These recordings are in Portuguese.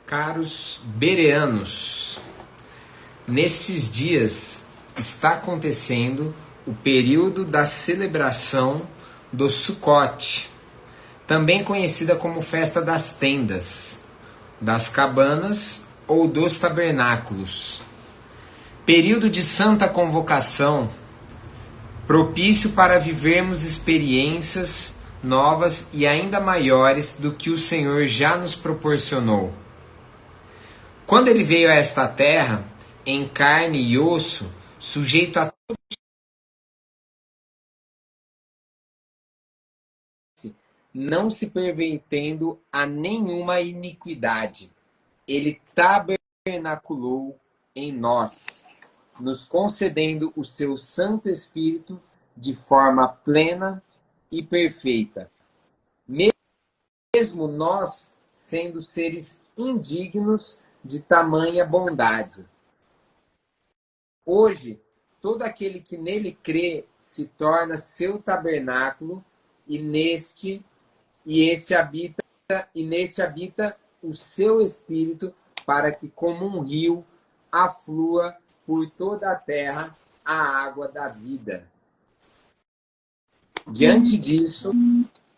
Caros bereanos, nesses dias está acontecendo o período da celebração do Sukkot, também conhecida como Festa das Tendas, das Cabanas ou dos Tabernáculos. Período de santa convocação, propício para vivermos experiências novas e ainda maiores do que o Senhor já nos proporcionou. Quando ele veio a esta terra, em carne e osso, sujeito a todo, não se pervertendo a nenhuma iniquidade, ele tabernaculou em nós, nos concedendo o seu Santo Espírito de forma plena e perfeita. Mesmo nós sendo seres indignos de tamanha bondade. Hoje, todo aquele que nele crê se torna seu tabernáculo e neste habita o seu espírito, para que como um rio aflua por toda a terra a água da vida. Diante disso,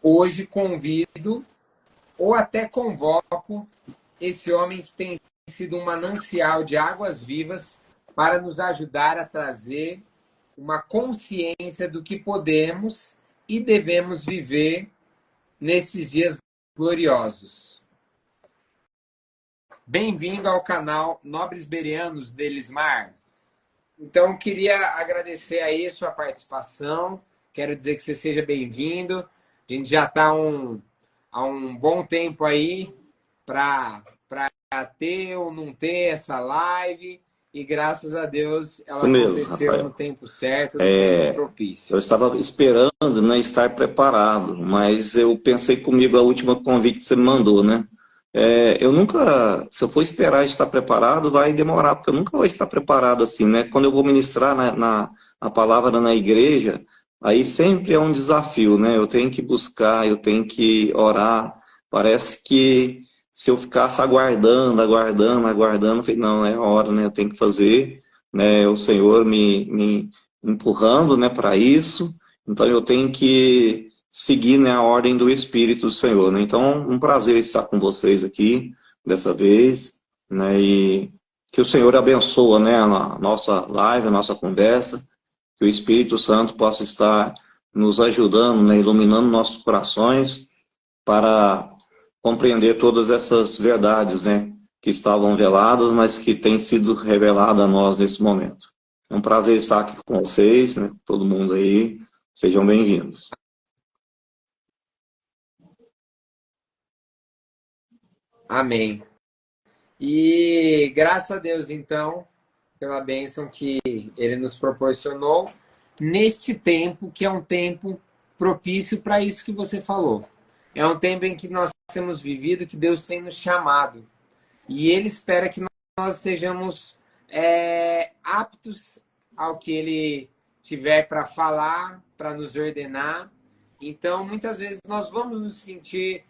hoje convido ou até convoco esse homem que tem sido um manancial de águas vivas para nos ajudar a trazer uma consciência do que podemos e devemos viver nesses dias gloriosos. Bem-vindo ao canal Nobres Bereanos de Elismar. Então, queria agradecer aí sua participação. Quero dizer que você seja bem-vindo. A gente já está há um bom tempo aí para ter ou não ter essa live. E graças a Deus ela aconteceu Rafael, no tempo certo, no tempo propício. Eu estava esperando, né, estar preparado, mas eu pensei comigo a última convite que você me mandou, né? Eu nunca, se eu for esperar estar preparado, vai demorar, porque eu nunca vou estar preparado assim, né? Quando eu vou ministrar a palavra na igreja, aí sempre é um desafio, né? Eu tenho que buscar, eu tenho que orar. Parece que se eu ficasse aguardando, eu falei, não, é a hora, né? Eu tenho que fazer, né? O Senhor me empurrando, né, para isso. Então eu tenho que seguir, né, a ordem do Espírito do Senhor, né? Então, um prazer estar com vocês aqui dessa vez, né? E que o Senhor abençoe, né, a nossa live, a nossa conversa, que o Espírito Santo possa estar nos ajudando, né, iluminando nossos corações para compreender todas essas verdades, né, que estavam veladas, mas que têm sido reveladas a nós nesse momento. É um prazer estar aqui com vocês, né, todo mundo aí, sejam bem-vindos. Amém. E graças a Deus, então, pela bênção que Ele nos proporcionou, neste tempo, que é um tempo propício para isso que você falou. É um tempo em que nós temos vivido, que Deus tem nos chamado. E Ele espera que nós estejamos aptos ao que Ele tiver para falar, para nos ordenar. Então, muitas vezes, nós vamos nos sentir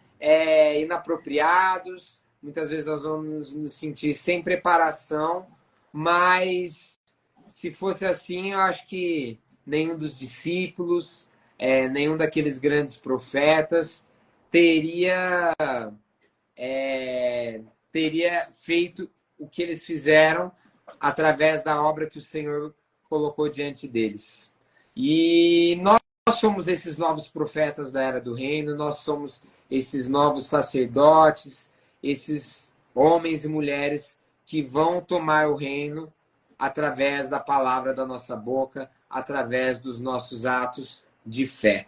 inapropriados, muitas vezes nós vamos nos sentir sem preparação, mas se fosse assim, eu acho que nenhum dos discípulos, nenhum daqueles grandes profetas teria feito o que eles fizeram através da obra que o Senhor colocou diante deles. E nós somos esses novos profetas da Era do Reino, nós somos esses novos sacerdotes, esses homens e mulheres que vão tomar o reino através da palavra da nossa boca, através dos nossos atos de fé.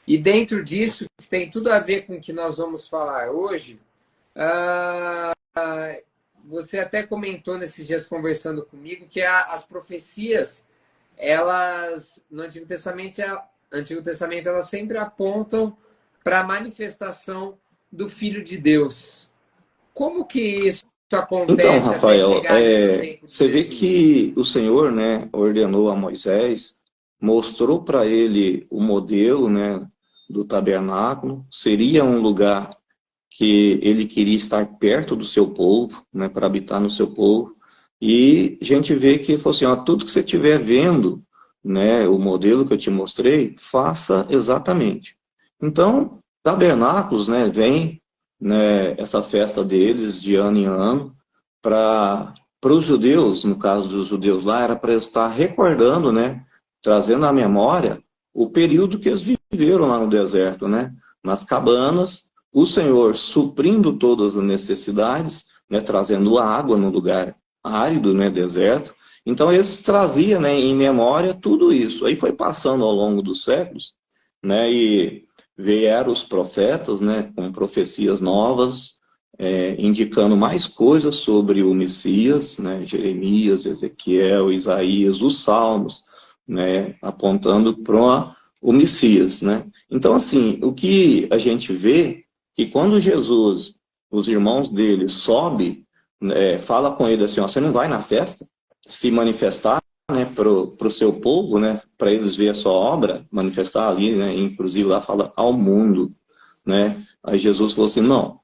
E dentro disso, que tem tudo a ver com o que nós vamos falar hoje, você até comentou nesses dias conversando comigo que as profecias, elas, no Antigo Testamento, elas sempre apontam para a manifestação do Filho de Deus. Como que isso acontece? Então, Rafael, você vê que o Senhor, né, ordenou a Moisés, mostrou para ele o modelo, né, do tabernáculo, seria um lugar que ele queria estar perto do seu povo, né, para habitar no seu povo. E a gente vê que ele falou assim, ó, tudo que você estiver vendo, né, o modelo que eu te mostrei, faça exatamente. Então, tabernáculos, né, vem, né, essa festa deles de ano em ano, para os judeus, no caso dos judeus lá, era para estar recordando, né, trazendo à memória o período que eles viveram lá no deserto, né, nas cabanas, o Senhor suprindo todas as necessidades, né, trazendo água no lugar árido, né, deserto. Então eles traziam, né, em memória tudo isso. Aí foi passando ao longo dos séculos, né, e vieram os profetas, né, com profecias novas, indicando mais coisas sobre o Messias, né, Jeremias, Ezequiel, Isaías, os Salmos, né, apontando para o Messias, né. Então, assim, o que a gente vê que quando Jesus, os irmãos dele, sobe, fala com ele assim, ó, você não vai na festa se manifestar, né, para o seu povo, né, para eles ver a sua obra, manifestar ali, né, inclusive lá fala ao mundo, né. Aí Jesus falou assim, não,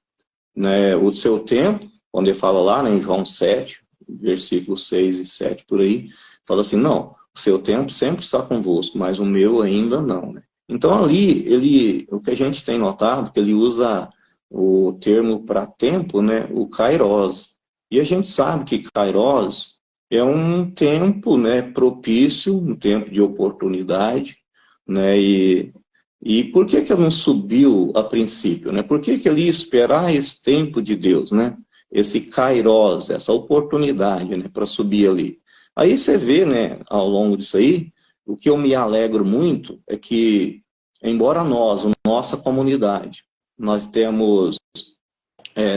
né, o seu tempo, quando ele fala lá, né, em João 7, versículos 6 e 7 por aí, fala assim, não, o seu tempo sempre está convosco, mas o meu ainda não, né. Então ali, o que a gente tem notado, que ele usa o termo para tempo, né, o kairos. E a gente sabe que kairos é um tempo, né, propício, um tempo de oportunidade, né, e por que ele não subiu a princípio, né? Por que ele ia esperar esse tempo de Deus, né? Esse kairos, essa oportunidade, né, para subir ali. Aí você vê, né, ao longo disso aí, o que eu me alegro muito é que, embora nós, nossa comunidade, nós temos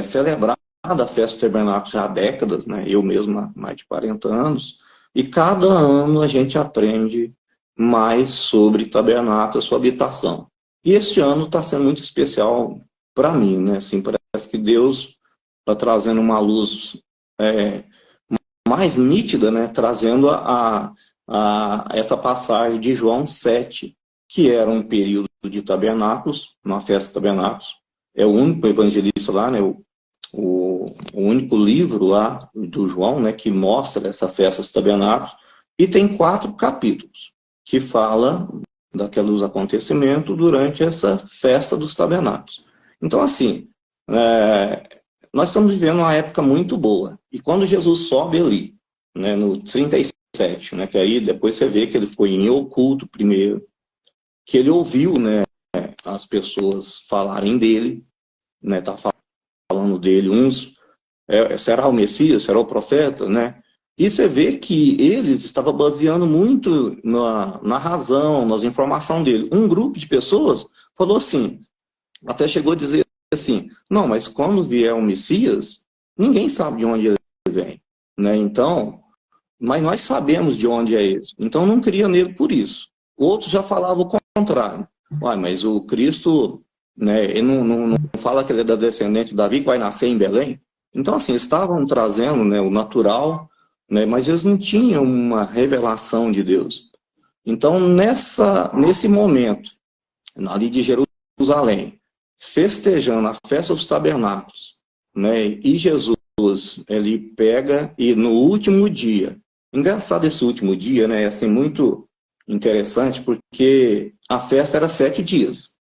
celebrado a festa do tabernáculo já há décadas, né? Eu mesmo há mais de 40 anos, e cada ano a gente aprende mais sobre tabernáculo, a sua habitação. E este ano está sendo muito especial para mim, né? Assim, parece que Deus está trazendo uma luz mais nítida, né? Trazendo essa passagem de João 7, que era um período de tabernáculos, uma festa de tabernáculos. É o único evangelista lá, né? O único livro lá do João, né? Que mostra essa festa dos tabernáculos. E tem 4 capítulos que fala daqueles acontecimentos durante essa festa dos tabernáculos. Então, assim, nós estamos vivendo uma época muito boa. E quando Jesus sobe ali, né, no 37, né, que aí depois você vê que ele foi em oculto primeiro, que ele ouviu, né, as pessoas falarem dele, né, tá falando dele, uns, será o Messias, será o profeta, né? E você vê que eles estavam baseando muito na razão, nas informações dele. Um grupo de pessoas falou assim, até chegou a dizer assim, não, mas quando vier o Messias, ninguém sabe de onde ele vem, né? Então, mas nós sabemos de onde é esse. Então, não cria nele por isso. Outros já falavam o contrário. Uai, mas o Cristo, né, ele não fala que ele é da descendente de Davi, que vai nascer em Belém? Então, assim, eles estavam trazendo, né, o natural, né, mas eles não tinham uma revelação de Deus. Então, nesse momento, ali de Jerusalém, festejando a festa dos tabernáculos, né, e Jesus, ele pega e no último dia, engraçado esse último dia, né, assim, muito interessante, porque a festa era 7 dias.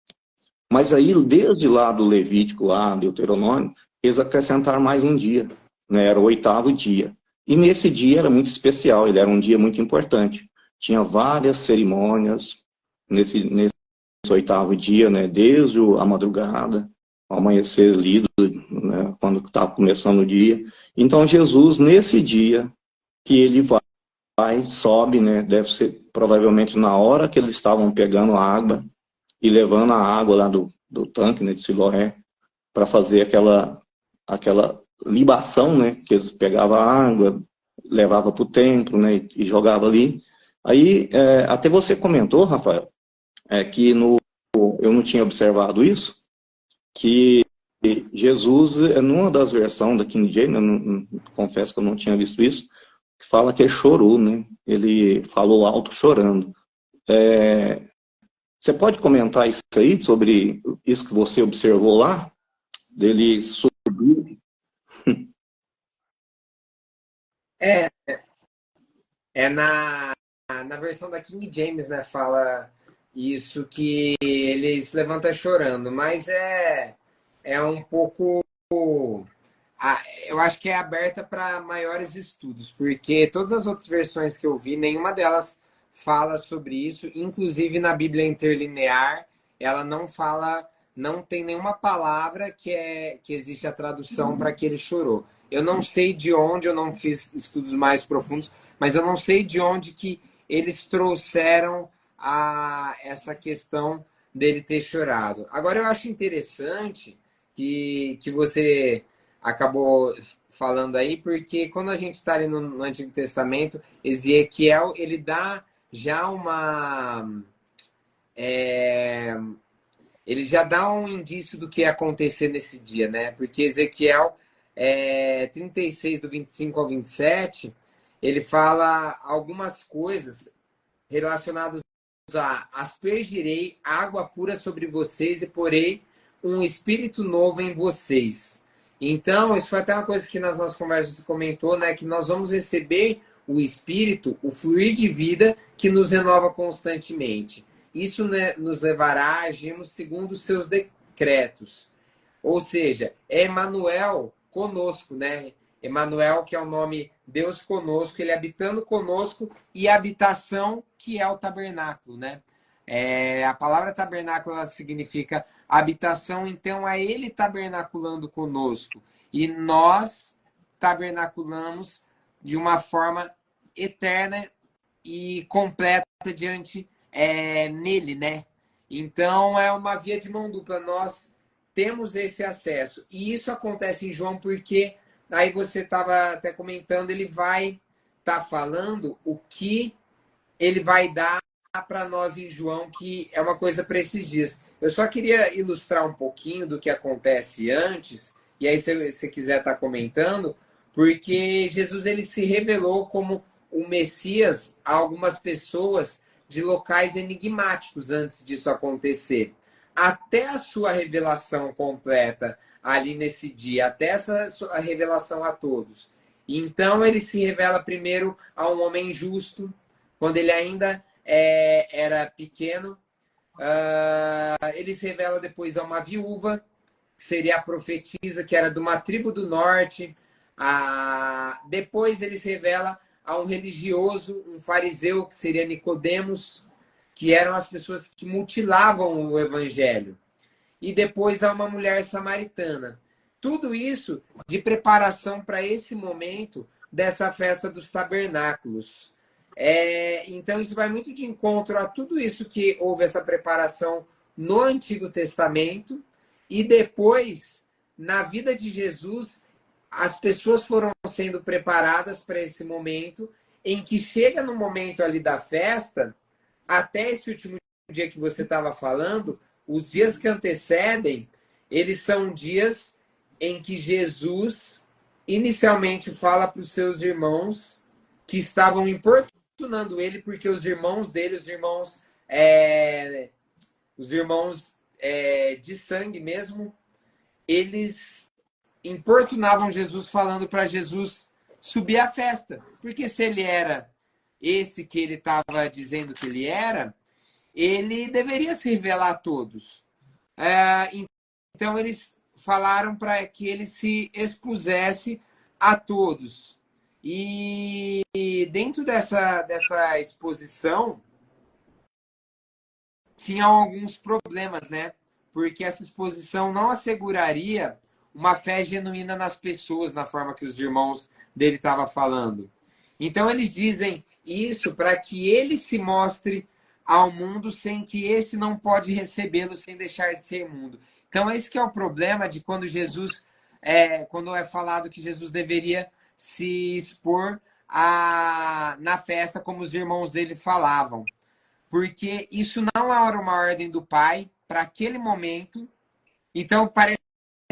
Mas aí, desde lá do Levítico, lá, Deuteronômio, eles acrescentaram mais um dia, né, era o 8º dia. E nesse dia era muito especial, ele era um dia muito importante. Tinha várias cerimônias nesse 8º dia, né, desde a madrugada, ao amanhecer lido, né, quando estava começando o dia. Então Jesus, nesse dia que ele vai, sobe, né, deve ser provavelmente na hora que eles estavam pegando a água e levando a água lá do tanque, né, de Siloé, para fazer aquela libação, né, que eles pegavam a água, levavam para o templo, né, e jogavam ali. Aí, até você comentou, Rafael, que eu não tinha observado isso, que Jesus, numa das versões da King James, confesso que eu não tinha visto isso, que fala que ele chorou, né? Ele falou alto chorando. Você pode comentar isso aí, sobre isso que você observou lá? Dele subir. É, é na versão da King James, né? Fala isso que ele se levanta chorando, mas é um pouco. Eu acho que é aberta para maiores estudos, porque todas as outras versões que eu vi, nenhuma delas fala sobre isso, inclusive na Bíblia Interlinear, ela não fala, não tem nenhuma palavra que existe a tradução para que ele chorou. Eu não sei de onde, eu não fiz estudos mais profundos, mas eu não sei de onde que eles trouxeram essa questão dele ter chorado. Agora eu acho interessante que você acabou falando aí, porque quando a gente está ali no Antigo Testamento, Ezequiel, ele dá já é, ele já dá um indício do que ia acontecer nesse dia, né? Porque Ezequiel 36, do 25 ao 27, ele fala algumas coisas relacionadas a aspergirei água pura sobre vocês e porei um espírito novo em vocês. Então, isso foi até uma coisa que nas nossas conversas você comentou, né? Que nós vamos receber o espírito, o fluir de vida que nos renova constantemente. Isso, né, nos levará a agirmos segundo os seus decretos. Ou seja, é Emmanuel conosco, né? Emmanuel, que é o nome Deus conosco, ele habitando conosco, e a habitação, que é o tabernáculo, né? A palavra tabernáculo ela significa habitação, então é ele tabernaculando conosco. E nós tabernaculamos de uma forma eterna e completa diante nele, né? Então é uma via de mão dupla. Nós temos esse acesso. E isso acontece em João porque aí você estava até comentando, ele vai estar falando o que ele vai dar para nós em João, que é uma coisa para esses dias. Eu só queria ilustrar um pouquinho do que acontece antes, e aí se você quiser estar comentando, porque Jesus ele se revelou como o Messias a algumas pessoas de locais enigmáticos antes disso acontecer. Até a sua revelação completa ali nesse dia, até essa sua revelação a todos. Então ele se revela primeiro a um homem justo, quando ele ainda era pequeno. Ele se revela depois a uma viúva, que seria a profetisa, que era de uma tribo do norte. Depois ele se revela a um religioso, um fariseu, que seria Nicodemos, que eram as pessoas que mutilavam o evangelho. E depois a uma mulher samaritana. Tudo isso de preparação para esse momento dessa festa dos tabernáculos. Então isso vai muito de encontro a tudo isso que houve essa preparação no Antigo Testamento, e depois, na vida de Jesus, as pessoas foram sendo preparadas para esse momento, em que chega no momento ali da festa, até esse último dia que você estava falando, os dias que antecedem, eles são dias em que Jesus inicialmente fala para os seus irmãos que estavam importunando ele, porque os irmãos dele, os irmãos de sangue mesmo, eles importunavam Jesus, falando para Jesus subir à festa. Porque se ele era esse que ele estava dizendo que ele era, ele deveria se revelar a todos. Então eles falaram para que ele se expusesse a todos. E dentro dessa exposição, tinham alguns problemas, né? Porque essa exposição não asseguraria uma fé genuína nas pessoas, na forma que os irmãos dele estavam falando. Então eles dizem isso para que ele se mostre ao mundo sem que este não pode recebê-lo sem deixar de ser imundo. Então esse que é o problema de quando Jesus, quando é falado que Jesus deveria se expor na festa como os irmãos dele falavam. Porque isso não era uma ordem do Pai para aquele momento. Então parece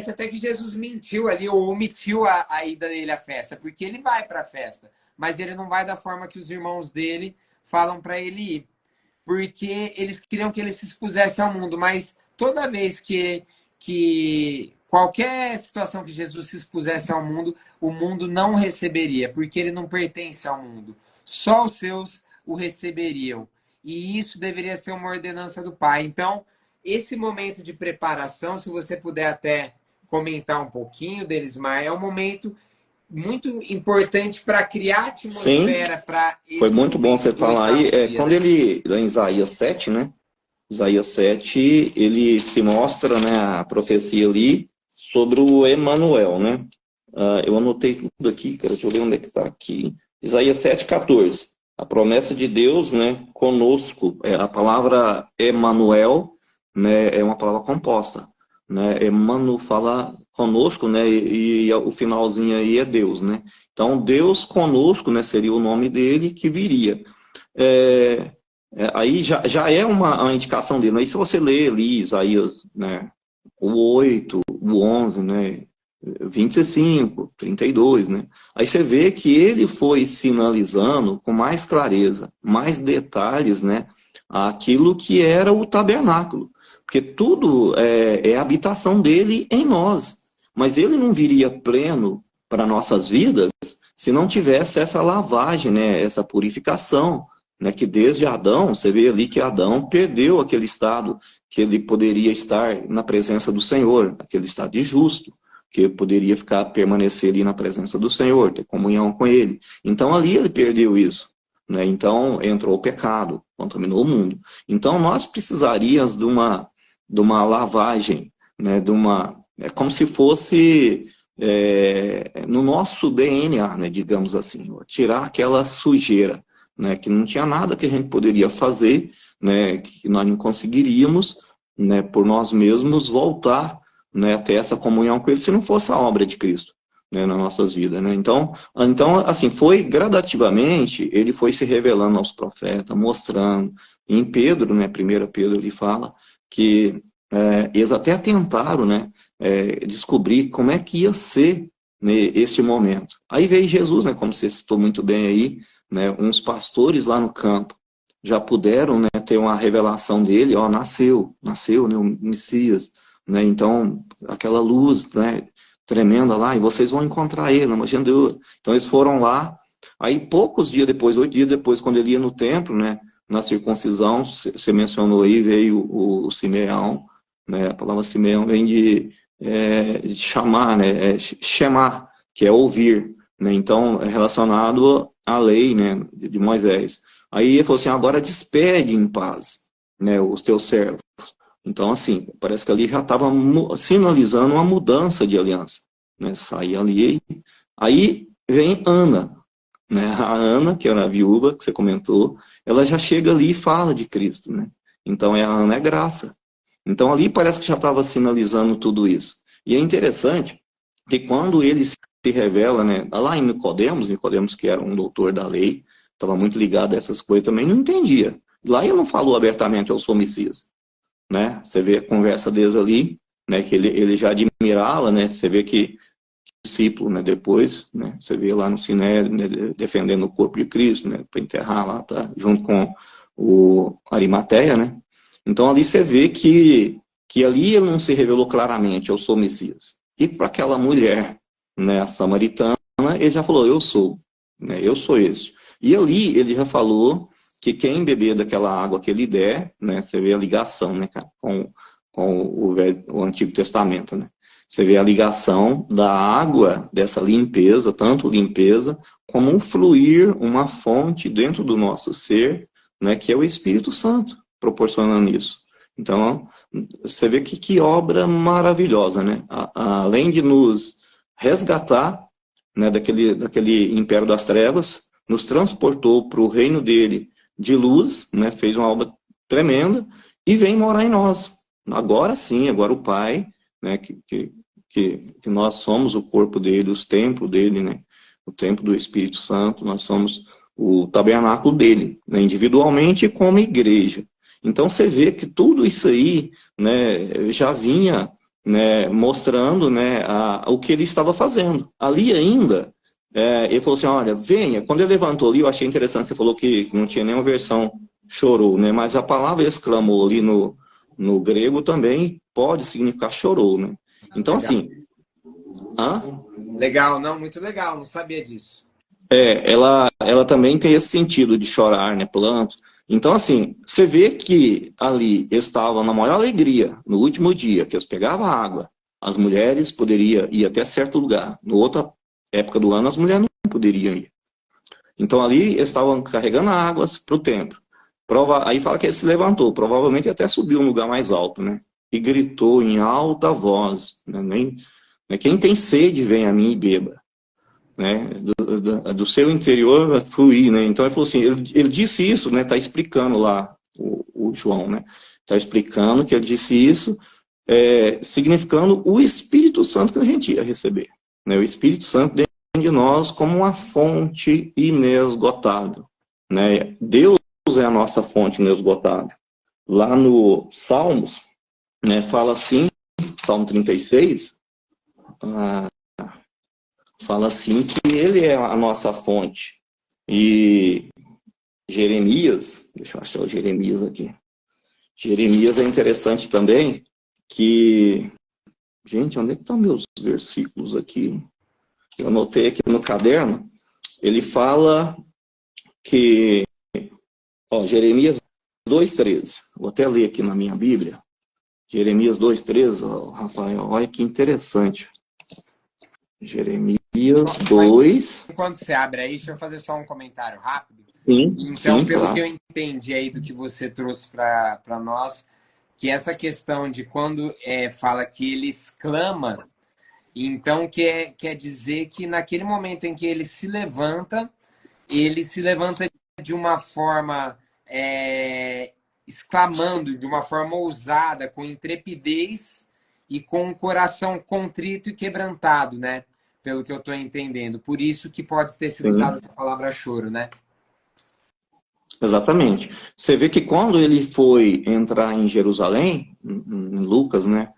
até que Jesus mentiu ali, ou omitiu a ida dele à festa, porque ele vai para a festa, mas ele não vai da forma que os irmãos dele falam para ele ir, porque eles queriam que ele se expusesse ao mundo. Mas toda vez que qualquer situação que Jesus se expusesse ao mundo, o mundo não receberia, porque ele não pertence ao mundo. Só os seus o receberiam. E isso deveria ser uma ordenança do Pai. Então, esse momento de preparação, se você puder até comentar um pouquinho deles, mas é um momento muito importante para criar atmosfera para esse. Foi muito bom você falar aí. Quando ele, em Isaías 7, né? Isaías 7, ele se mostra, né, a profecia ali sobre o Emanuel, né? Eu anotei tudo aqui, cara, deixa eu ver onde é que está aqui. Isaías 7,14. A promessa de Deus, né, conosco. A palavra Emanuel, né, é uma palavra composta. Né? Emmanuel fala conosco, né, e o finalzinho aí é Deus, né? Então, Deus conosco, né, seria o nome dele que viria. Aí já é uma indicação dele. Aí se você ler ali Isaías, né, o 8, o 11, né, 25, 32, né? Aí você vê que ele foi sinalizando com mais clareza, mais detalhes, né, aquilo que era o tabernáculo. Porque tudo é a habitação dele em nós. Mas ele não viria pleno para nossas vidas se não tivesse essa lavagem, né, essa purificação, né, que desde Adão, você vê ali que Adão perdeu aquele estado que ele poderia estar na presença do Senhor, aquele estado de justo, que poderia permanecer ali na presença do Senhor, ter comunhão com ele. Então ali ele perdeu isso. Né? Então entrou o pecado, contaminou o mundo. Então nós precisaríamos de uma lavagem, né? É como se fosse no nosso DNA, né? Digamos assim, tirar aquela sujeira, né? Que não tinha nada que a gente poderia fazer, né? Que nós não conseguiríamos, né? Por nós mesmos voltar, né? Até essa comunhão com ele, se não fosse a obra de Cristo, né? Nas nossas vidas, né? Então, assim, foi gradativamente, ele foi se revelando aos profetas, mostrando. Em Pedro, né? 1 Pedro, ele fala que eles até tentaram, né, descobrir como é que ia ser, né, esse momento. Aí veio Jesus, né, como você citou muito bem aí, né, uns pastores lá no campo já puderam, né, ter uma revelação dele, ó, nasceu, né, o Messias, né, então aquela luz, né, tremenda lá, e vocês vão encontrar ele, imagina Deus. Então eles foram lá, aí poucos dias depois, 8 dias depois, quando ele ia no templo, né, na circuncisão, você mencionou aí, veio o Simeão, né, a palavra Simeão vem de chamar, né, chamar, que é ouvir, né, então é relacionado à lei, né, de Moisés. Aí ele falou assim, agora despede em paz, né, os teus servos. Então assim, parece que ali já estava sinalizando uma mudança de aliança, né, sair ali. Aí vem Ana, né, a Ana, que era a viúva, que você comentou, ela já chega ali e fala de Cristo, né, então a Ana é graça. Então ali parece que já estava sinalizando tudo isso. E é interessante que quando ele se revela, né, lá em Nicodemos que era um doutor da lei, estava muito ligado a essas coisas também, não entendia. Lá ele não falou abertamente, eu sou Messias. Né? Você vê a conversa deles ali, né, que ele já admirava, né? Você vê que o discípulo, né, depois, né, você vê lá no Sinédrio, né, defendendo o corpo de Cristo, né, para enterrar lá, tá, junto com o Arimateia, né? Então ali você vê que ali ele não se revelou claramente, eu sou o Messias. E para aquela mulher, né, a samaritana, ele já falou, eu sou, né, eu sou esse. E ali ele já falou que quem beber daquela água que ele der, né, você vê a ligação, né, cara, com o Antigo Testamento, né? Você vê a ligação da água, dessa limpeza, tanto limpeza, como um fluir, uma fonte dentro do nosso ser, né, que é o Espírito Santo, proporcionando isso. Então, você vê que obra maravilhosa, né? Além de nos resgatar, né, daquele império das trevas, nos transportou para o reino dele de luz, né, fez uma obra tremenda, e vem morar em nós. Agora sim, agora o Pai, né, que nós somos o corpo dele, os templos dele, né, o templo do Espírito Santo, nós somos o tabernáculo dele, né, individualmente e como igreja. Então você vê que tudo isso aí, né, já vinha, né, mostrando, né, o que ele estava fazendo. Ali ainda, ele falou assim, olha, venha. Quando ele levantou ali, eu achei interessante, você falou que não tinha nenhuma versão chorou, né, mas a palavra exclamou ali no grego também pode significar chorou, né. Então, Legal. assim... Hã? Legal, não, muito legal, não sabia disso. Ela também tem esse sentido de chorar, né, planto. Então, assim, você vê que ali estavam na maior alegria, no último dia, que eles pegavam a água, as mulheres poderiam ir até certo lugar. No outra época do ano, as mulheres não poderiam ir. Então, ali eles estavam carregando águas para o templo. Aí fala que ele se levantou, provavelmente até subiu um lugar mais alto, né? E gritou em alta voz, né? Quem tem sede, vem a mim e beba. Né, do seu interior vai fluir, né? Então ele falou assim, ele disse isso, né? Tá explicando lá o João, né? Tá explicando que ele disse isso, significando o Espírito Santo que a gente ia receber, né? O Espírito Santo dentro de nós como uma fonte inesgotável, né? Deus é a nossa fonte inesgotável. Lá no Salmos, né? Fala assim, Salmo 36, fala assim que ele é a nossa fonte. E Jeremias, deixa eu achar o Jeremias aqui. Jeremias é interessante também que... Gente, onde é que estão meus versículos aqui? Eu anotei aqui no caderno. Ele fala que... Ó, Jeremias 2,13. Vou até ler aqui na minha Bíblia. Jeremias 2,13, ó, Rafael, olha que interessante. Jeremias 2. Enquanto você abre aí, deixa eu fazer só um comentário rápido. Sim, Então, sim, pelo claro. que eu entendi aí do que você trouxe para nós, que essa questão de quando fala que ele exclama, então quer dizer que naquele momento em que ele se levanta de uma forma exclamando, de uma forma ousada, com intrepidez e com o coração contrito e quebrantado, né? Pelo que eu estou entendendo. Por isso que pode ter sido usada essa palavra choro, né? Exatamente. Você vê que quando ele foi entrar em Jerusalém, em Lucas, né,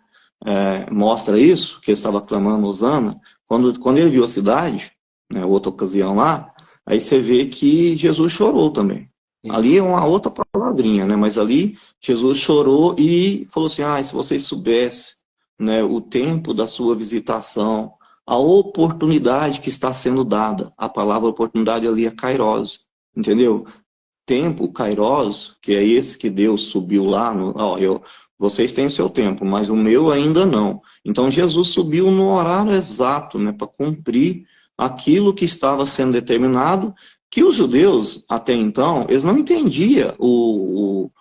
mostra isso, que ele estava clamando Hosana, quando ele viu a cidade, né, outra ocasião lá, aí você vê que Jesus chorou também. Sim. Ali é uma outra palavrinha, né, mas ali Jesus chorou e falou assim, se vocês soubessem, né, o tempo da sua visitação, a oportunidade que está sendo dada, a palavra oportunidade ali é kairos, entendeu? Tempo, kairos, que é esse que Deus subiu lá, vocês têm o seu tempo, mas o meu ainda não. Então Jesus subiu no horário exato, né, para cumprir aquilo que estava sendo determinado, que os judeus, até então, eles não entendiam o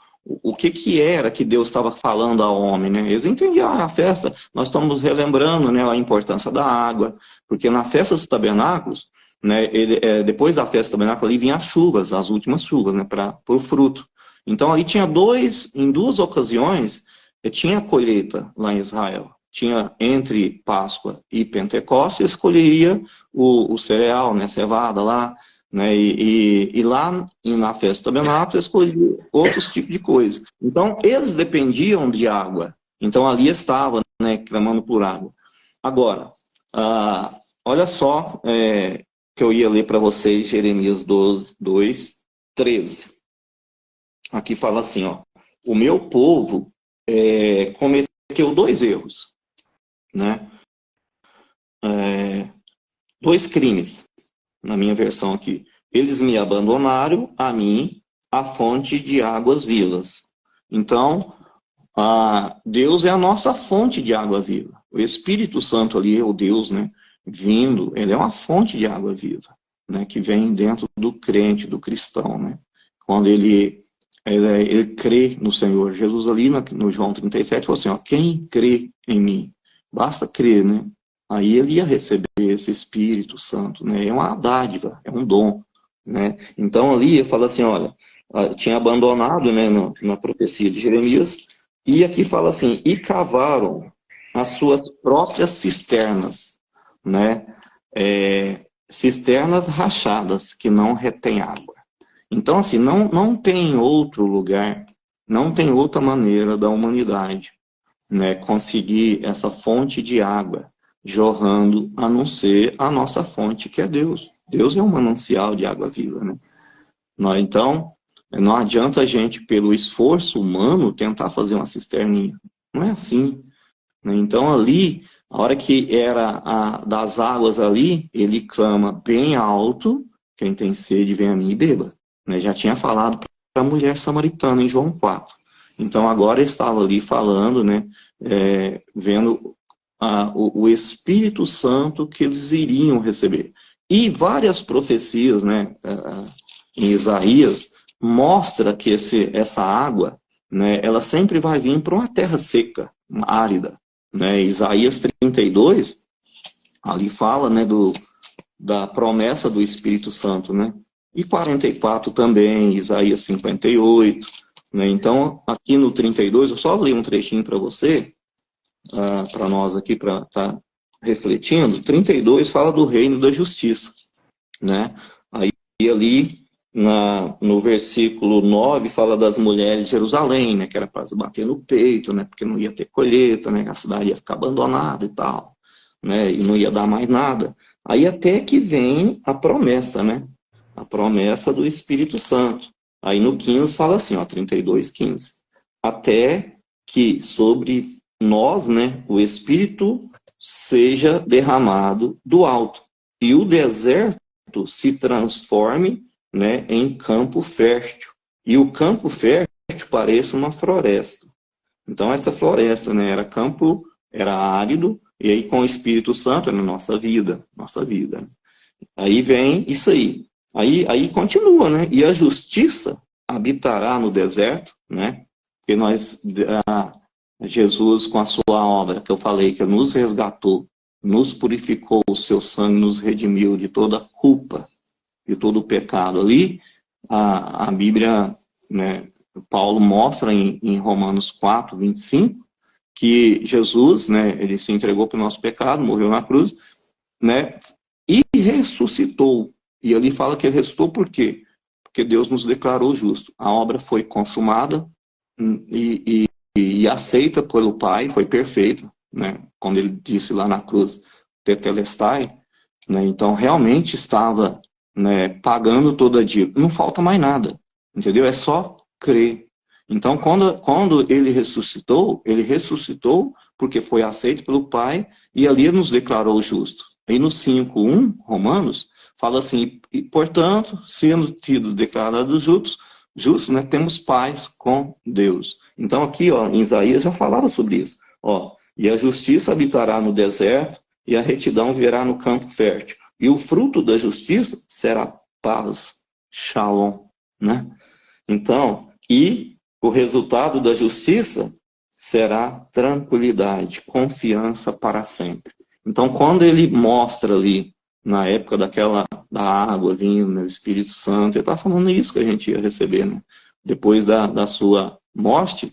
que era que Deus estava falando ao homem, né? Eles entendiam a festa, nós estamos relembrando, né, a importância da água, porque na festa dos tabernáculos, né, depois da festa do tabernáculo, ali vinha as chuvas, as últimas chuvas, né, para o fruto. Então, ali tinha em duas ocasiões, tinha colheita lá em Israel. Tinha entre Páscoa e Pentecostes, escolheria o cereal, né, cevada lá, né, e lá na festa do tabernáculo, escolhia outros tipos de coisa. Então, eles dependiam de água. Então, ali estavam, né, clamando por água. Agora, olha só... que eu ia ler para vocês, Jeremias 2:13. Aqui fala assim, ó, o meu povo cometeu 2 erros, né? 2 crimes, na minha versão aqui. Eles me abandonaram, a mim, a fonte de águas vivas. Então, Deus é a nossa fonte de água viva. O Espírito Santo ali é o Deus, né? Vindo, ele é uma fonte de água viva, né, que vem dentro do crente, do cristão, né, quando ele crê no Senhor. Jesus ali no João 37 falou assim, ó, quem crê em mim, basta crer, né, aí ele ia receber esse Espírito Santo, né, é uma dádiva, é um dom, né, então ali ele fala assim, olha, tinha abandonado, né, na profecia de Jeremias, e aqui fala assim, e cavaram as suas próprias cisternas, né? Cisternas rachadas que não retêm água. Então, assim, não tem outro lugar, não tem outra maneira da humanidade, né, conseguir essa fonte de água jorrando, a não ser a nossa fonte, que é Deus. Deus é um manancial de água viva, né? Então, não adianta a gente, pelo esforço humano, tentar fazer uma cisterninha. Não é assim. né? Então ali, a hora que era das águas ali, ele clama bem alto, quem tem sede vem a mim e beba. Né? Já tinha falado para a mulher samaritana em João 4. Então agora ele estava ali falando, né, vendo o Espírito Santo que eles iriam receber. E várias profecias, né, em Isaías, mostra que essa água, né, ela sempre vai vir para uma terra seca, árida. Né? Isaías 32, ali fala, né, da promessa do Espírito Santo, né? E 44 também, Isaías 58, né? Então, aqui no 32, eu só li um trechinho para você, para nós aqui, para estar refletindo. 32 fala do reino da justiça, né? Aí ali, no versículo 9, fala das mulheres de Jerusalém, né? Que era para bater no peito, né? Porque não ia ter colheita, né? A cidade ia ficar abandonada e tal, né? E não ia dar mais nada. Aí até que vem a promessa, né? A promessa do Espírito Santo. Aí no 15 fala assim, ó, 32, 15. Até que sobre nós, né, o Espírito seja derramado do alto. E o deserto se transforme, né, em campo fértil. E o campo fértil parece uma floresta. Então essa floresta, né, era árido, e aí com o Espírito Santo é na nossa vida. Aí vem isso aí. Aí continua, né? E a justiça habitará no deserto, né? Porque Jesus, com a sua obra, que eu falei, que nos resgatou, nos purificou, o seu sangue nos redimiu de toda culpa, de todo o pecado. Ali, a Bíblia, né, Paulo mostra em Romanos 4, 25, que Jesus, né, ele se entregou para o nosso pecado, morreu na cruz, né, e ressuscitou. E ali fala que ele ressuscitou por quê? Porque Deus nos declarou justo. A obra foi consumada e aceita pelo Pai, foi perfeita, né? Quando ele disse lá na cruz, Tetelestai, né? Então realmente estava, né, pagando toda a dívida. Não falta mais nada, entendeu? É só crer. Então, quando ele ressuscitou porque foi aceito pelo Pai e ali nos declarou justo. Aí no 5:1, Romanos, fala assim, e, portanto, sendo tido declarados justos, né, temos paz com Deus. Então aqui, ó, em Isaías já falava sobre isso. Ó, e a justiça habitará no deserto e a retidão virá no campo fértil. E o fruto da justiça será paz, shalom, né? Então, e o resultado da justiça será tranquilidade, confiança para sempre. Então, quando ele mostra ali, na época da água vindo, né, o Espírito Santo, ele está falando isso que a gente ia receber, né? Depois da sua morte,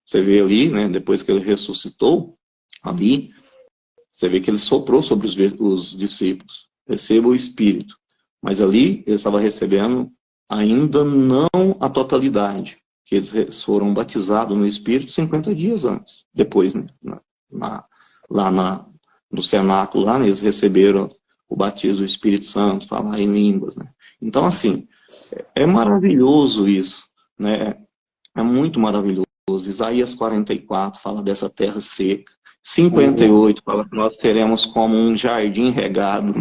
você vê ali, né, depois que ele ressuscitou, ali, você vê que ele soprou sobre os discípulos, receba o Espírito. Mas ali, ele estava recebendo ainda não a totalidade, que eles foram batizados no Espírito 50 dias antes, depois, né, no cenáculo, lá, né, eles receberam o batismo do Espírito Santo, falar em línguas, né? Então, assim, é maravilhoso isso, né? É muito maravilhoso. Isaías 44 fala dessa terra seca. 58 fala que nós teremos como um jardim regado.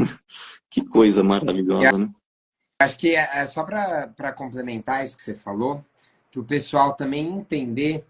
Que coisa maravilhosa, né? Acho que é só para complementar isso que você falou, para o pessoal também entender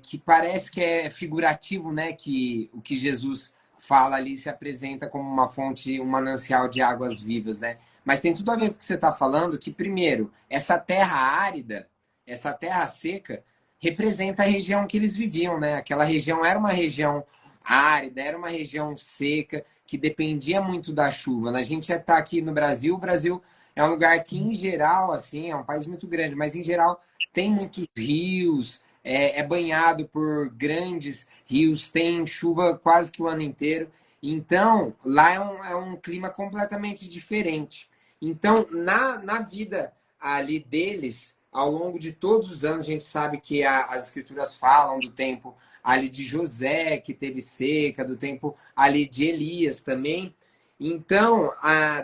que parece que é figurativo, né? Que o que Jesus fala ali se apresenta como uma fonte, um manancial de águas vivas, né? Mas tem tudo a ver com o que você está falando, que primeiro, essa terra árida, essa terra seca, representa a região que eles viviam, né? Aquela região era uma região árida, era uma região seca, que dependia muito da chuva, né? A gente já está aqui no Brasil, o Brasil é um lugar que, em geral, assim, é um país muito grande, mas, em geral, tem muitos rios, é banhado por grandes rios, tem chuva quase que o ano inteiro. Então, lá é um clima completamente diferente. Então, na vida ali deles, ao longo de todos os anos, a gente sabe que as escrituras falam do tempo ali de José, que teve seca, do tempo ali de Elias também. Então,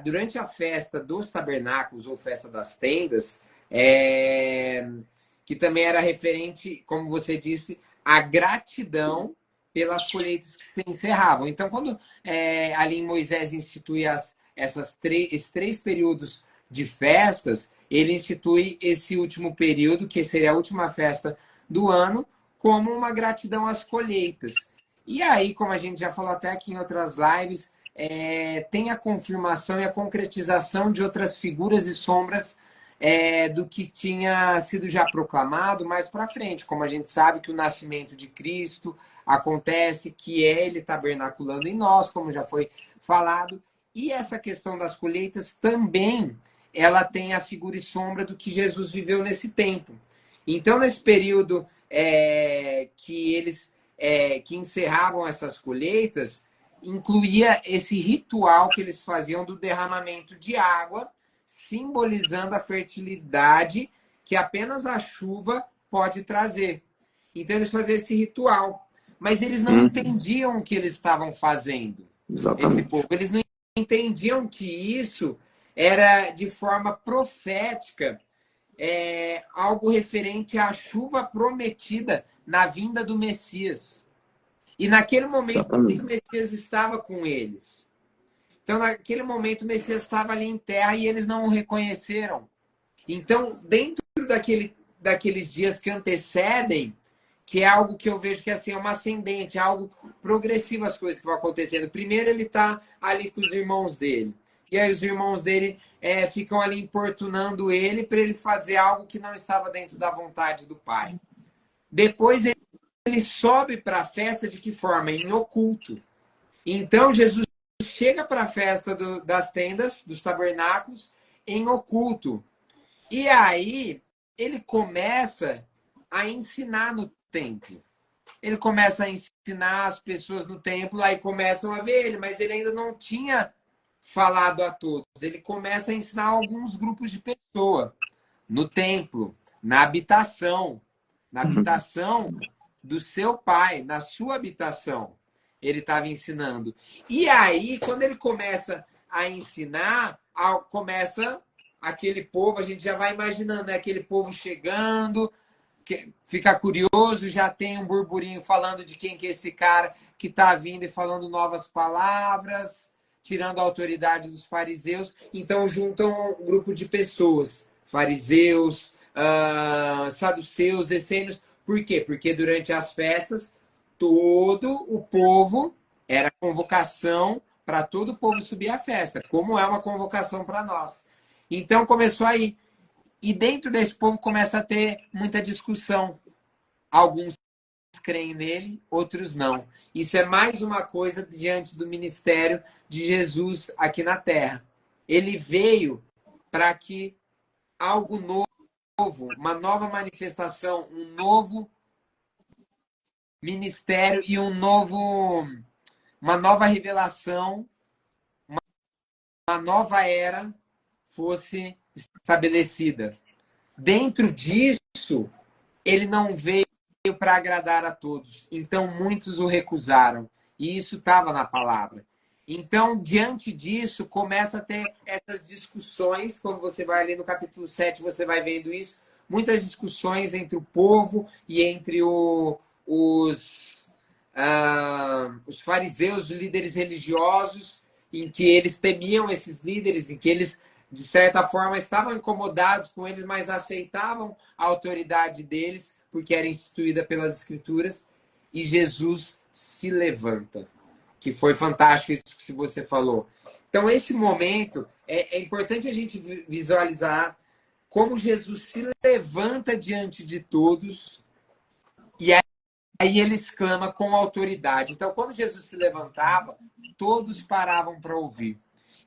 durante a festa dos tabernáculos, ou festa das tendas, que também era referente, como você disse, à gratidão pelas colheitas que se encerravam. Então, quando ali em Moisés institui esses três períodos de festas, ele institui esse último período, que seria a última festa do ano, como uma gratidão às colheitas. E aí, como a gente já falou até aqui em outras lives, tem a confirmação e a concretização de outras figuras e sombras do que tinha sido já proclamado mais para frente, como a gente sabe que o nascimento de Cristo acontece, que ele tabernaculando em nós, como já foi falado, e essa questão das colheitas também ela tem a figura e sombra do que Jesus viveu nesse tempo. Então, nesse período que eles que encerravam essas colheitas, incluía esse ritual que eles faziam do derramamento de água, simbolizando a fertilidade que apenas a chuva pode trazer. Então eles faziam esse ritual, mas eles não entendiam o que eles estavam fazendo. Exatamente. Esse povo, eles não entendiam que isso era de forma profética, algo referente à chuva prometida na vinda do Messias. E naquele momento Exatamente. o Messias estava com eles. Então, naquele momento, o Messias estava ali em terra e eles não o reconheceram. Então, dentro daqueles dias que antecedem, que é algo que eu vejo que assim, é uma ascendente, é algo progressivo as coisas que vão acontecendo. Primeiro, ele está ali com os irmãos dele. E aí os irmãos dele ficam ali importunando ele para ele fazer algo que não estava dentro da vontade do Pai. Depois, ele sobe para a festa de que forma? Em oculto. Então, Jesus chega para a festa das tendas, dos tabernáculos, em oculto. E aí, ele começa a ensinar no templo. Ele começa a ensinar as pessoas no templo, aí começam a ver ele, mas ele ainda não tinha falado a todos. Ele começa a ensinar alguns grupos de pessoas no templo, na habitação do seu pai, na sua habitação. Ele estava ensinando. E aí, quando ele começa a ensinar, começa aquele povo, a gente já vai imaginando, né? Aquele povo chegando, fica curioso, já tem um burburinho falando de quem que é esse cara que está vindo e falando novas palavras, tirando a autoridade dos fariseus. Então, juntam um grupo de pessoas, fariseus, saduceus, essênios. Por quê? Porque durante as festas, todo o povo era convocação para todo o povo subir à festa, como é uma convocação para nós. Então começou aí. E dentro desse povo começa a ter muita discussão. Alguns creem nele, outros não. Isso é mais uma coisa diante do ministério de Jesus aqui na Terra. Ele veio para que algo novo, uma nova manifestação, um novo ministério e uma nova revelação, uma nova era fosse estabelecida. Dentro disso, ele não veio para agradar a todos. Então, muitos o recusaram. E isso estava na palavra. Então, diante disso, começa a ter essas discussões. Quando você vai ali no capítulo 7, você vai vendo isso. Muitas discussões entre o povo e entre os fariseus, os líderes religiosos, em que eles temiam esses líderes, em que eles, de certa forma, estavam incomodados com eles, mas aceitavam a autoridade deles, porque era instituída pelas Escrituras, e Jesus se levanta, que foi fantástico isso que você falou. Então, esse momento, é importante a gente visualizar como Jesus se levanta diante de todos, e aí ele exclama com autoridade. Então, quando Jesus se levantava, todos paravam para ouvir.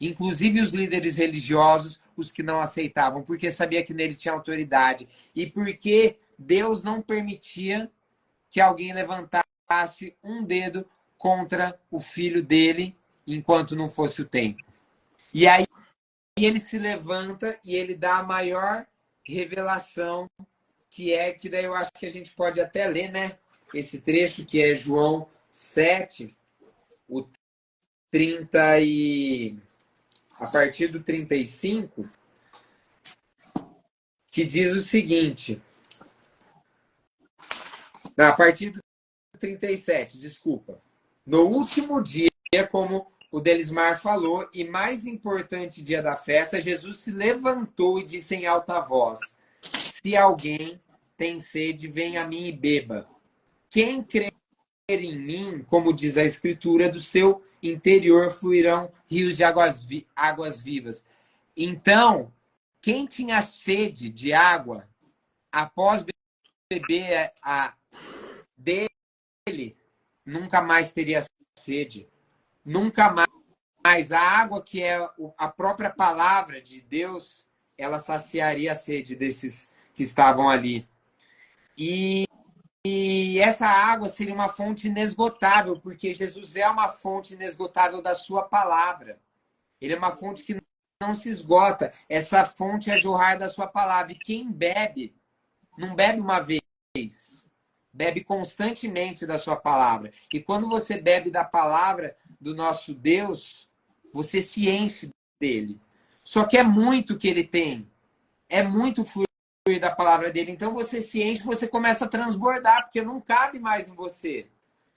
Inclusive os líderes religiosos, os que não aceitavam, porque sabia que nele tinha autoridade. E porque Deus não permitia que alguém levantasse um dedo contra o filho dele, enquanto não fosse o tempo. E aí ele se levanta e ele dá a maior revelação, que daí eu acho que a gente pode até ler, né? Esse trecho que é João 7, o 30 e a partir do 35, que diz o seguinte. A partir do 37, desculpa. No último dia, como o Delismar falou, e mais importante dia da festa, Jesus se levantou e disse em alta voz: se alguém tem sede, venha a mim e beba. Quem crer em mim, como diz a Escritura, do seu interior fluirão rios de águas vivas. Então, quem tinha sede de água, após beber dele, nunca mais teria sede. Nunca mais. A água, que é a própria palavra de Deus, ela saciaria a sede desses que estavam ali. E essa água seria uma fonte inesgotável, porque Jesus é uma fonte inesgotável da sua palavra. Ele é uma fonte que não se esgota. Essa fonte é jorrar da sua palavra. E quem bebe, não bebe uma vez, bebe constantemente da sua palavra. E quando você bebe da palavra do nosso Deus, você se enche dele. Só que é muito que ele tem. É muito fluir da palavra dele. Então você se enche, você começa a transbordar, porque não cabe mais em você.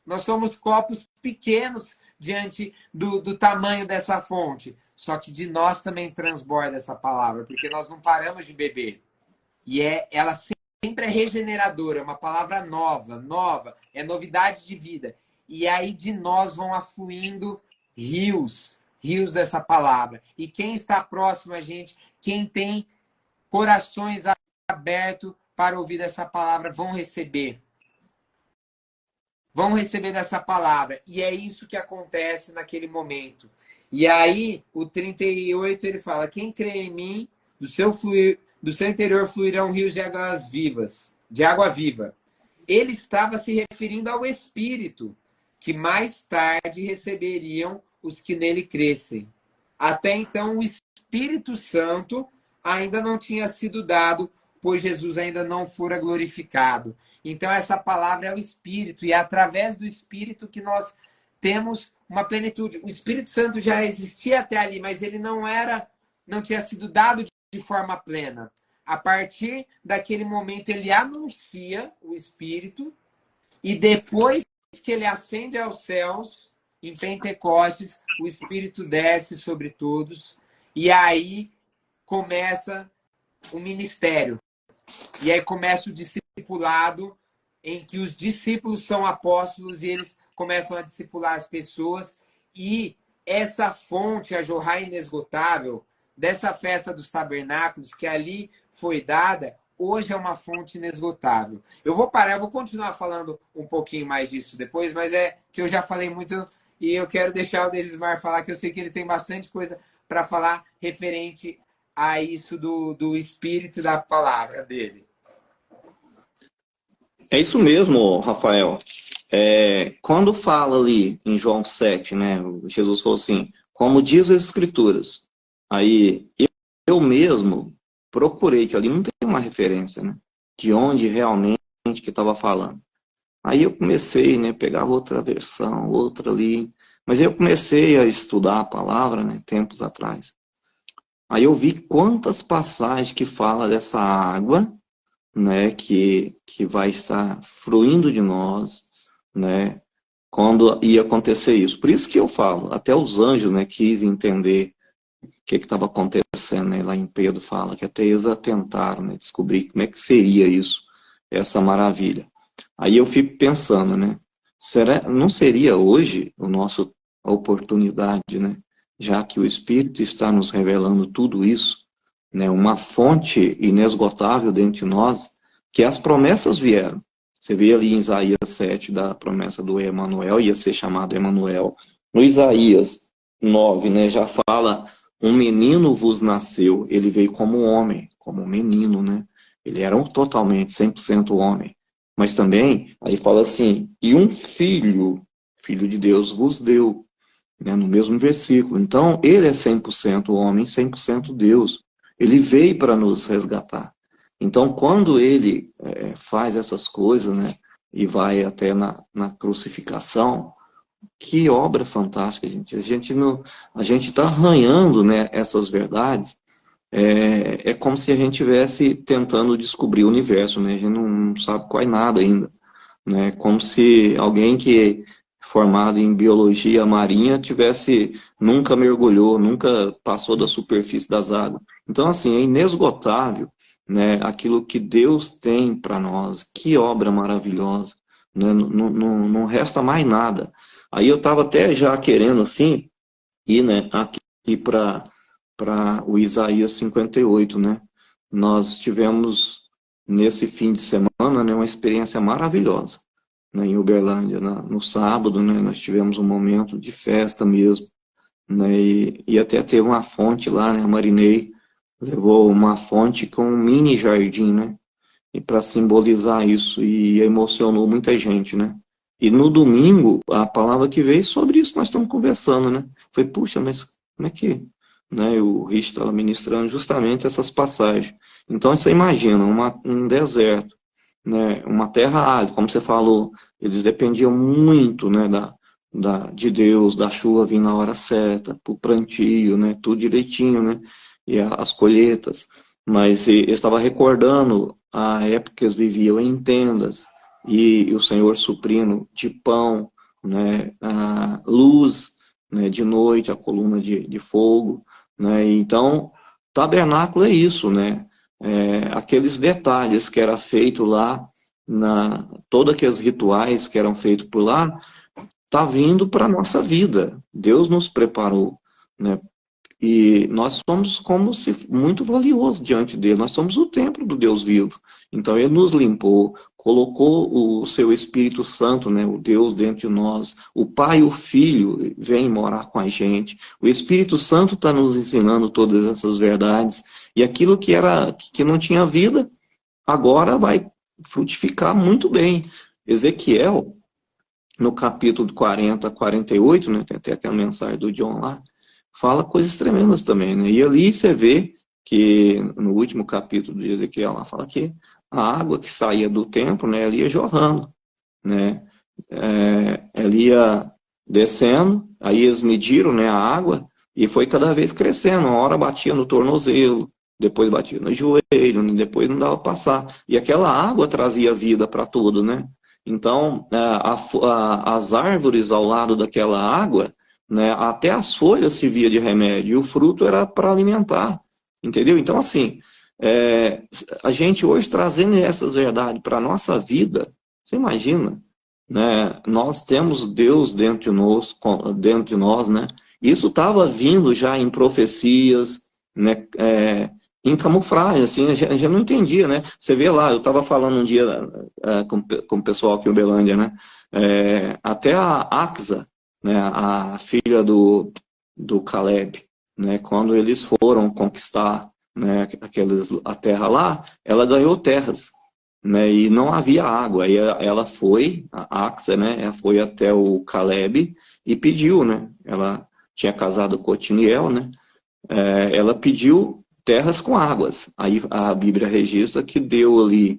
Nós somos copos pequenos diante do tamanho dessa fonte. Só que de nós também transborda essa palavra, porque nós não paramos de beber. E ela sempre é regeneradora, é uma palavra nova, é novidade de vida. E aí de nós vão afluindo rios dessa palavra. E quem está próximo a gente, quem tem corações abertos para ouvir dessa palavra, vão receber. Vão receber dessa palavra. E é isso que acontece naquele momento. E aí, o 38, ele fala: quem crê em mim, do seu interior fluirão rios de águas vivas, de água viva. Ele estava se referindo ao Espírito, que mais tarde receberiam os que nele crescem. Até então, o Espírito Santo ainda não tinha sido dado, pois Jesus ainda não fora glorificado. Então, essa palavra é o Espírito, e é através do Espírito que nós temos uma plenitude. O Espírito Santo já existia até ali, mas ele não tinha sido dado de forma plena. A partir daquele momento, ele anuncia o Espírito, e depois que ele ascende aos céus, em Pentecostes, o Espírito desce sobre todos, e aí começa o ministério. E aí começa o discipulado, em que os discípulos são apóstolos e eles começam a discipular as pessoas. E essa fonte, a jorrar inesgotável, dessa festa dos tabernáculos, que ali foi dada, hoje é uma fonte inesgotável. Eu vou parar, eu vou continuar falando um pouquinho mais disso depois, mas é que eu já falei muito e eu quero deixar o Delismar falar, que eu sei que ele tem bastante coisa para falar referente a isso do espírito da palavra dele. É isso mesmo, Rafael. Quando fala ali em João 7, né, Jesus falou assim: como diz as Escrituras. Aí eu mesmo procurei, que ali não tem uma referência, né, de onde realmente que estava falando. Aí eu comecei, né, pegava outra versão, outra ali, mas eu comecei a estudar a palavra, né, tempos atrás. Aí eu vi quantas passagens que fala dessa água, né, que vai estar fluindo de nós, né, quando ia acontecer isso. Por isso que eu falo, até os anjos, né, quis entender o que estava acontecendo, né, lá em Pedro fala que até eles tentaram, né, descobrir como é que seria isso, essa maravilha. Aí eu fico pensando, né, não seria hoje a oportunidade, né, já que o Espírito está nos revelando tudo isso, né, uma fonte inesgotável dentro de nós, que as promessas vieram. Você vê ali em Isaías 7, da promessa do Emanuel, ia ser chamado Emanuel. No Isaías 9, né, já fala: um menino vos nasceu. Ele veio como homem, como um menino, né? Ele era totalmente 100% homem. Mas também, aí fala assim: e um filho de Deus vos deu, né, no mesmo versículo. Então, ele é 100% homem, 100% Deus. Ele veio para nos resgatar. Então, quando ele faz essas coisas, né, e vai até na crucificação, que obra fantástica, gente. A gente está arranhando, né, essas verdades. É como se a gente estivesse tentando descobrir o universo, né? A gente não sabe quase nada ainda. né? Como se alguém que é formado em biologia marinha nunca mergulhou, nunca passou da superfície das águas. Então, assim, é inesgotável, né, aquilo que Deus tem para nós. Que obra maravilhosa, né? Não resta mais nada. Aí eu estava até já querendo, assim, ir, né, aqui para o Isaías 58, né? Nós tivemos, nesse fim de semana, né, uma experiência maravilhosa, né, em Uberlândia. No sábado, né, nós tivemos um momento de festa mesmo, né, e até teve uma fonte lá, né, a Marinei levou uma fonte com um mini jardim, né, e para simbolizar isso, e emocionou muita gente, né. E no domingo, a palavra que veio sobre isso, nós estamos conversando, né, foi, puxa, mas como é que, né, o Rich estava ministrando justamente essas passagens. Então, você imagina, um deserto, né, uma terra árida, como você falou, eles dependiam muito, né, de Deus, da chuva vir na hora certa, para o plantio, né, tudo direitinho, né, e as colheitas. Mas eu estava recordando a época que eles viviam em tendas, e o Senhor suprindo de pão, né, a luz, né, de noite, a coluna de fogo, né, então, tabernáculo é isso, né, aqueles detalhes que era feito lá, todos aqueles rituais que eram feitos por lá, tá vindo para a nossa vida. Deus nos preparou, né? E nós somos como se muito valiosos diante dele. Nós somos o templo do Deus vivo. Então ele nos limpou, colocou o seu Espírito Santo, né, o Deus dentro de nós. O Pai e o Filho vêm morar com a gente. O Espírito Santo está nos ensinando todas essas verdades. E aquilo que não tinha vida, agora vai frutificar muito bem. Ezequiel, no capítulo 40, 48, né, tem até aquela mensagem do John lá, fala coisas tremendas também, né? E ali você vê que no último capítulo de Ezequiel lá fala que a água que saía do templo, né, ela ia jorrando, né? Ela ia descendo, aí eles mediram, né, a água e foi cada vez crescendo. Uma hora batia no tornozelo, depois batia no joelho, depois não dava para passar. E aquela água trazia vida para tudo, né? Então, as árvores ao lado daquela água, né, até as folhas servia de remédio, e o fruto era para alimentar, entendeu? Então, assim, a gente hoje trazendo essas verdades para a nossa vida, você imagina, né, nós temos Deus dentro de nós, né? Isso estava vindo já em profecias, né, em camuflagem, assim, a gente não entendia, né? Você vê lá, eu estava falando um dia com o pessoal aqui em Uberlândia, né? Até a Axa, né, a filha do Caleb, né, quando eles foram conquistar, né, a terra lá, ela ganhou terras, né, e não havia água. Aí ela foi, a Axa, né, ela foi até o Caleb e pediu, né, ela tinha casado com Otiniel, né, ela pediu terras com águas. Aí a Bíblia registra que deu ali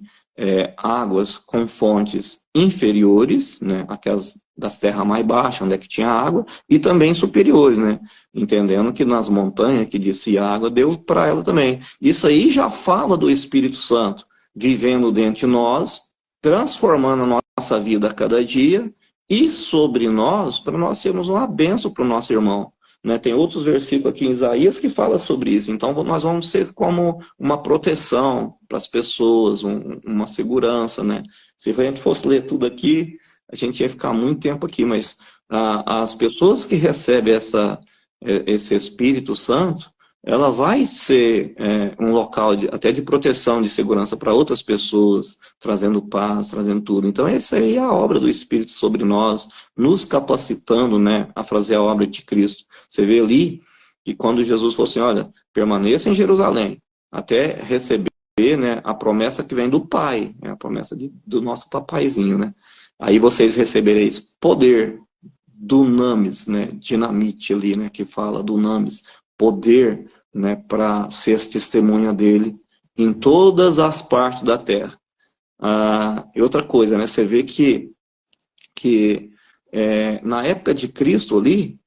águas com fontes inferiores, né, aquelas das terras mais baixas, onde é que tinha água, e também superiores, né, entendendo que nas montanhas que descia água, deu para ela também. Isso aí já fala do Espírito Santo, vivendo dentro de nós, transformando a nossa vida a cada dia, e sobre nós, para nós sermos uma bênção para o nosso irmão. Né, tem outros versículos aqui em Isaías que fala sobre isso. Então nós vamos ser como uma proteção para as pessoas, uma segurança, né? Se a gente fosse ler tudo aqui, a gente ia ficar muito tempo aqui, mas as pessoas que recebem esse Espírito Santo, ela vai ser um local até de proteção, de segurança para outras pessoas, trazendo paz, trazendo tudo. Então essa aí é a obra do Espírito sobre nós, nos capacitando, né, a fazer a obra de Cristo. Você vê ali que quando Jesus falou assim, olha, permaneça em Jerusalém, até receber, né, a promessa que vem do Pai, a promessa do nosso papaizinho, né? Aí vocês recebereis poder, dunamis, né, dinamite ali, né, que fala dunamis, poder, né, para ser testemunha dele em todas as partes da terra. E outra coisa, né, você vê que na época de Cristo ali,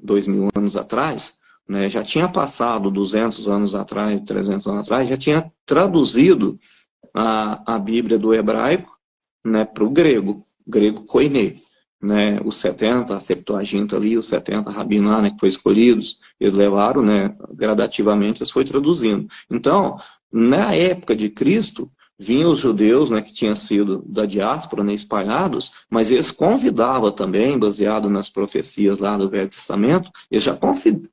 2000 anos atrás, né, já tinha passado 200 anos atrás, 300 anos atrás, já tinha traduzido a Bíblia do hebraico, né, para o grego koiné. Né, os 70, a Septuaginta ali, os 70 Rabiná, né, que foi escolhidos, eles levaram, né, gradativamente, eles foi traduzindo. Então, na época de Cristo, vinham os judeus, né, que tinham sido da diáspora, né, espalhados, mas eles convidavam também, baseado nas profecias lá do Velho Testamento, eles já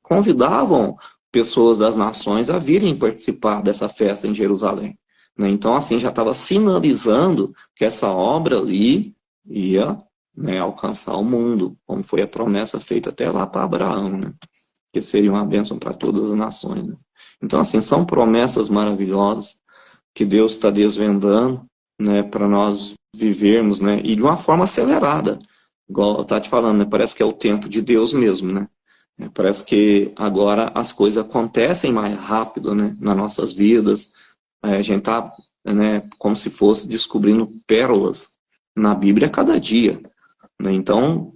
convidavam pessoas das nações a virem participar dessa festa em Jerusalém. Né? Então, assim, já estava sinalizando que essa obra ali ia, né, alcançar o mundo, como foi a promessa feita até lá para Abraão, né? Que seria uma bênção para todas as nações. Né? Então, assim, são promessas maravilhosas que Deus está desvendando, né, para nós vivermos, né, e de uma forma acelerada, igual eu estava te falando, né, parece que é o tempo de Deus mesmo, né? Parece que agora as coisas acontecem mais rápido, né, nas nossas vidas. A gente está, né, como se fosse descobrindo pérolas na Bíblia a cada dia. Né? Então,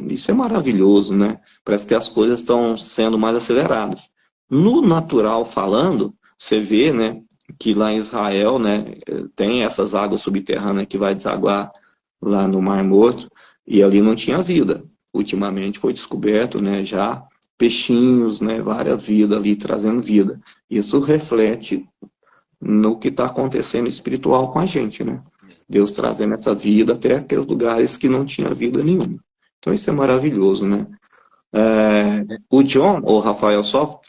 isso é maravilhoso, né? Parece que as coisas estão sendo mais aceleradas. No natural falando, você vê, né, que lá em Israel, né, tem essas águas subterrâneas que vai desaguar lá no Mar Morto, e ali não tinha vida. Ultimamente foi descoberto, né, já peixinhos, né, várias vidas ali trazendo vida. Isso reflete no que está acontecendo espiritual com a gente, né? Deus trazendo essa vida até aqueles lugares que não tinha vida nenhuma. Então isso é maravilhoso, né? O John, ou Rafael, só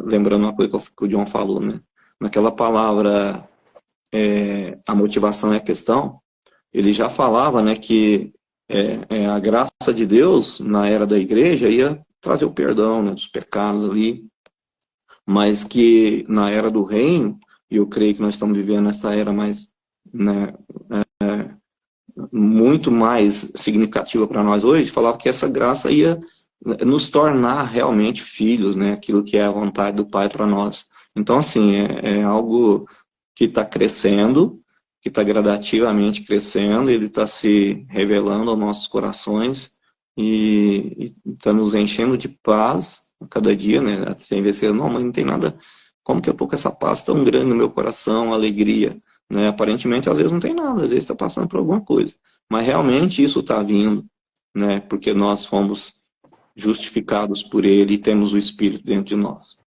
lembrando uma coisa que o John falou, né? Naquela palavra, a motivação é a questão, ele já falava, né, que a graça de Deus na era da igreja ia trazer o perdão, né, dos pecados ali, mas que na era do reino, e eu creio que nós estamos vivendo essa era mais, né, muito mais significativa para nós hoje, falava que essa graça ia nos tornar realmente filhos, né, aquilo que é a vontade do Pai para nós. Então, assim, é algo que está crescendo, que está gradativamente crescendo, ele está se revelando aos nossos corações e está nos enchendo de paz a cada dia, né? Sem ver se não, mas não tem nada. Como que eu estou com essa paz tão grande no meu coração, alegria? Né? Aparentemente, às vezes não tem nada, às vezes está passando por alguma coisa. Mas realmente isso está vindo, né? Porque nós fomos justificados por Ele e temos o Espírito dentro de nós.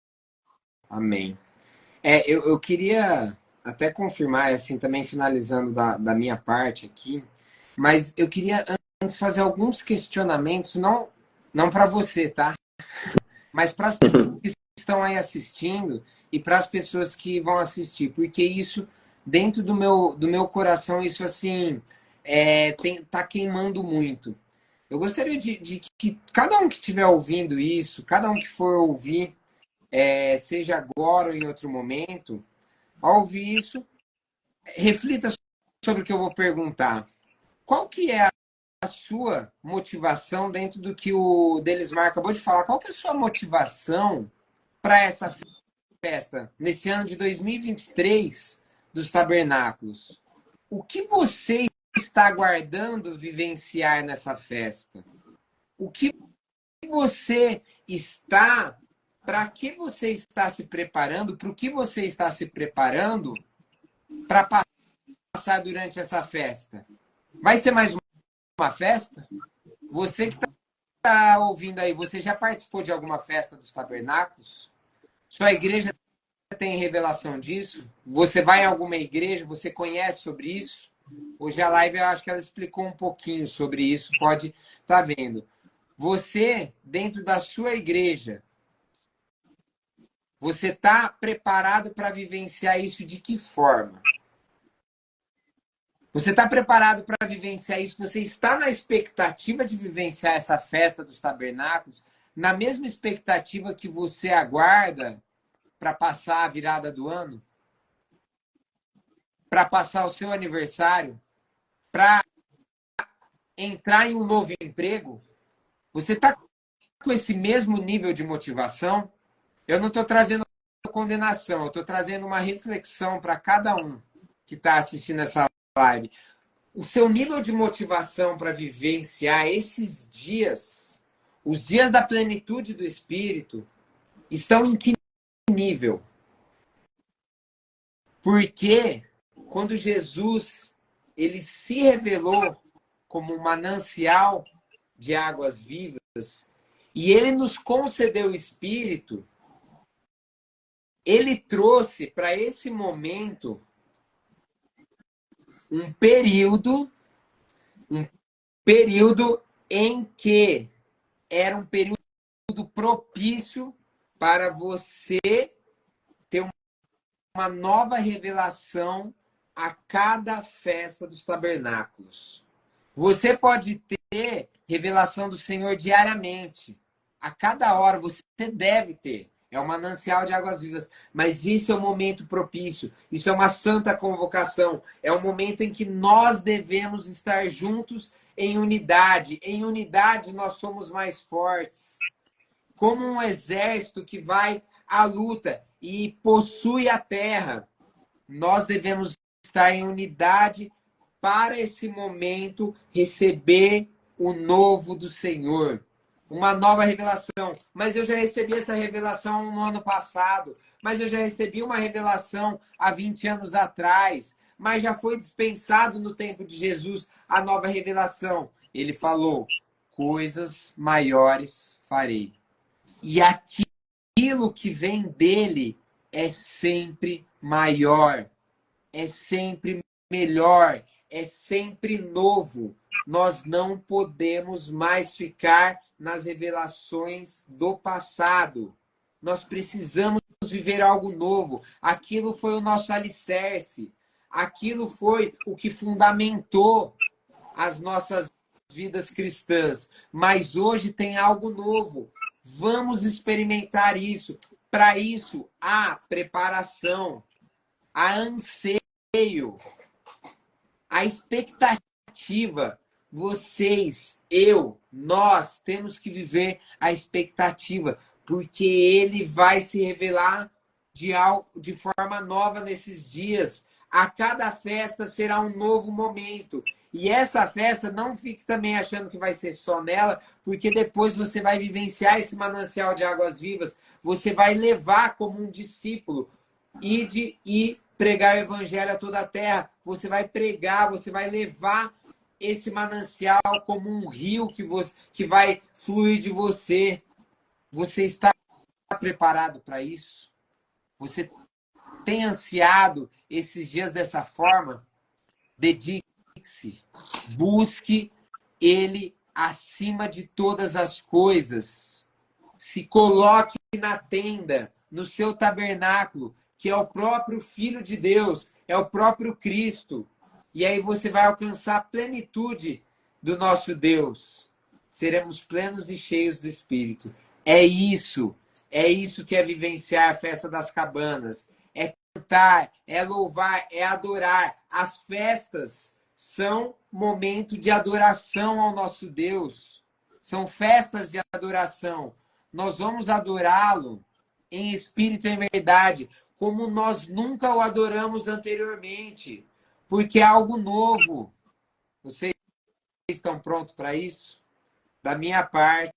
Amém. Eu queria até confirmar, assim, também finalizando da minha parte aqui, mas eu queria antes fazer alguns questionamentos, não para você, tá? Mas para as pessoas que estão aí assistindo e para as pessoas que vão assistir, porque isso, dentro do meu coração, isso, assim, tá queimando muito. Eu gostaria de que cada um que estiver ouvindo isso, cada um que for ouvir, seja agora ou em outro momento, ao ouvir isso, reflita sobre o que eu vou perguntar. Qual que é a sua motivação dentro do que o Delismar acabou de falar? Qual que é a sua motivação para essa festa, nesse ano de 2023 dos tabernáculos? O que você está aguardando vivenciar nessa festa? O que você está... Para que você está se preparando? Para o que você está se preparando para passar durante essa festa? Vai ser mais uma festa? Você que está ouvindo aí, você já participou de alguma festa dos tabernáculos? Sua igreja tem revelação disso? Você vai em alguma igreja? Você conhece sobre isso? Hoje a live, eu acho que ela explicou um pouquinho sobre isso. Pode estar vendo. Você, dentro da sua igreja, você está preparado para vivenciar isso de que forma? Você está preparado para vivenciar isso? Você está na expectativa de vivenciar essa festa dos tabernáculos? Na mesma expectativa que você aguarda para passar a virada do ano? Para passar o seu aniversário? Para entrar em um novo emprego? Você está com esse mesmo nível de motivação? Eu não estou trazendo condenação, eu estou trazendo uma reflexão para cada um que está assistindo essa live. O seu nível de motivação para vivenciar esses dias, os dias da plenitude do Espírito, estão em que nível? Porque quando Jesus ele se revelou como um manancial de águas vivas, e ele nos concedeu o Espírito, ele trouxe para esse momento um período em que era um período propício para você ter uma nova revelação a cada festa dos tabernáculos. Você pode ter revelação do Senhor diariamente. A cada hora você deve ter. É um manancial de águas vivas. Mas isso é um momento propício. Isso é uma santa convocação. É um momento em que nós devemos estar juntos em unidade. Em unidade nós somos mais fortes. Como um exército que vai à luta e possui a terra, nós devemos estar em unidade para esse momento receber o novo do Senhor. Uma nova revelação. Mas eu já recebi essa revelação no ano passado. Mas eu já recebi uma revelação há 20 anos atrás. Mas já foi dispensado no tempo de Jesus a nova revelação. Ele falou, coisas maiores farei. E aquilo que vem dele é sempre maior, é sempre melhor, é sempre novo. Nós não podemos mais ficar nas revelações do passado. Nós precisamos viver algo novo. Aquilo foi o nosso alicerce. Aquilo foi o que fundamentou as nossas vidas cristãs. Mas hoje tem algo novo. Vamos experimentar isso. Para isso, há preparação, há anseio, há expectativa. Vocês, eu, nós temos que viver a expectativa, porque ele vai se revelar de forma nova nesses dias. A cada festa será um novo momento. E essa festa, não fique também achando que vai ser só nela, porque depois você vai vivenciar esse manancial de águas vivas. Você vai levar como um discípulo. Ide e pregar o evangelho a toda a terra. Você vai pregar, você vai levar esse manancial como um rio que vai fluir de você. Você está preparado para isso? Você tem ansiado esses dias dessa forma? Dedique-se. Busque ele acima de todas as coisas. Se coloque na tenda, no seu tabernáculo, que é o próprio Filho de Deus, é o próprio Cristo. E aí você vai alcançar a plenitude do nosso Deus. Seremos plenos e cheios do Espírito. É isso que é vivenciar a festa das cabanas. É cantar, é louvar, é adorar. As festas são momento de adoração ao nosso Deus. São festas de adoração. Nós vamos adorá-lo em espírito e em verdade, como nós nunca o adoramos anteriormente. Porque é algo novo. Vocês estão prontos para isso? Da minha parte,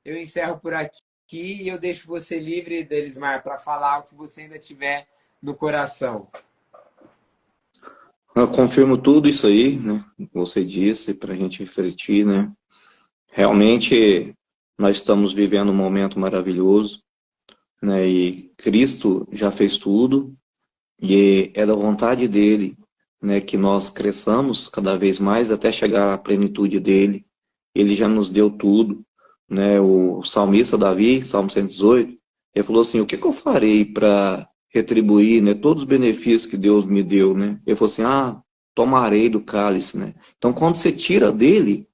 eu encerro por aqui e eu deixo você livre, Delismar, para falar o que você ainda tiver no coração. Eu confirmo tudo isso aí, né? Você disse, para a gente refletir, né? Realmente, nós estamos vivendo um momento maravilhoso, né? E Cristo já fez tudo, e é da vontade dele, né, que nós cresçamos cada vez mais até chegar à plenitude dele. Ele já nos deu tudo, né? O salmista Davi, Salmo 118, ele falou assim, o que eu farei para retribuir, né, todos os benefícios que Deus me deu, né? Ele falou assim, tomarei do cálice, né? Então, quando você tira dele,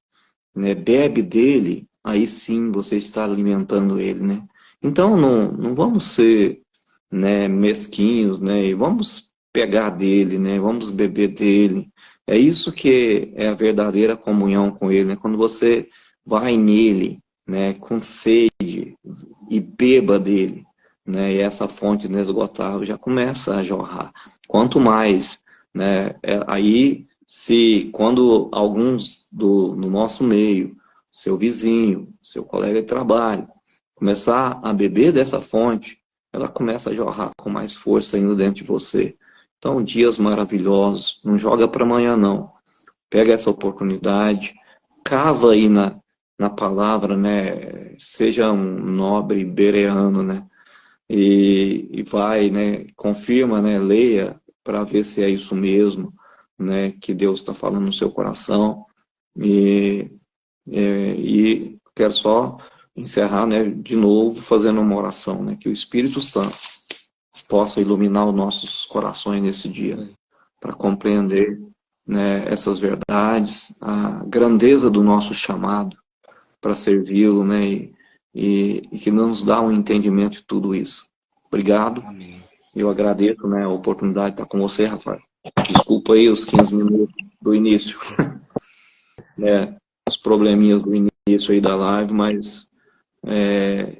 né, bebe dele, aí sim você está alimentando ele, né? Então, não vamos ser, né, mesquinhos, né? E vamos pegar dele, né? Vamos beber dele. É isso que é a verdadeira comunhão com ele, né? Quando você vai nele, né, com sede e beba dele, né? E essa fonte inesgotável já começa a jorrar. Quanto mais, né? Aí, quando alguns no nosso meio, seu vizinho, seu colega de trabalho, começar a beber dessa fonte, ela começa a jorrar com mais força ainda dentro de você. Então, dias maravilhosos. Não joga para amanhã, não. Pega essa oportunidade, cava aí na palavra, né? Seja um nobre bereano, né? E vai, né? Confirma, né? Leia para ver se é isso mesmo, né? Que Deus está falando no seu coração. E, e quero só encerrar, né? De novo fazendo uma oração, né? Que o Espírito Santo possa iluminar os nossos corações nesse dia, para compreender, né, essas verdades, a grandeza do nosso chamado para servi-lo, né, e que nos dá um entendimento de tudo isso. Obrigado. Amém. Eu agradeço, né, a oportunidade de estar com você, Rafael. Desculpa aí os 15 minutos do início, né, os probleminhas do início aí da live, mas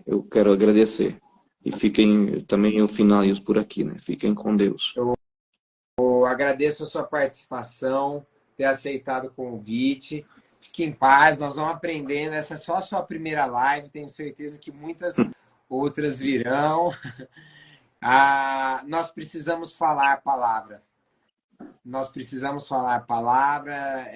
eu quero agradecer. E fiquem, também eu finalizo por aqui, né? Fiquem com Deus. Eu agradeço a sua participação, ter aceitado o convite. Fique em paz, nós vamos aprendendo. Essa é só a sua primeira live, tenho certeza que muitas outras virão. Nós precisamos falar a palavra. Nós precisamos falar a palavra,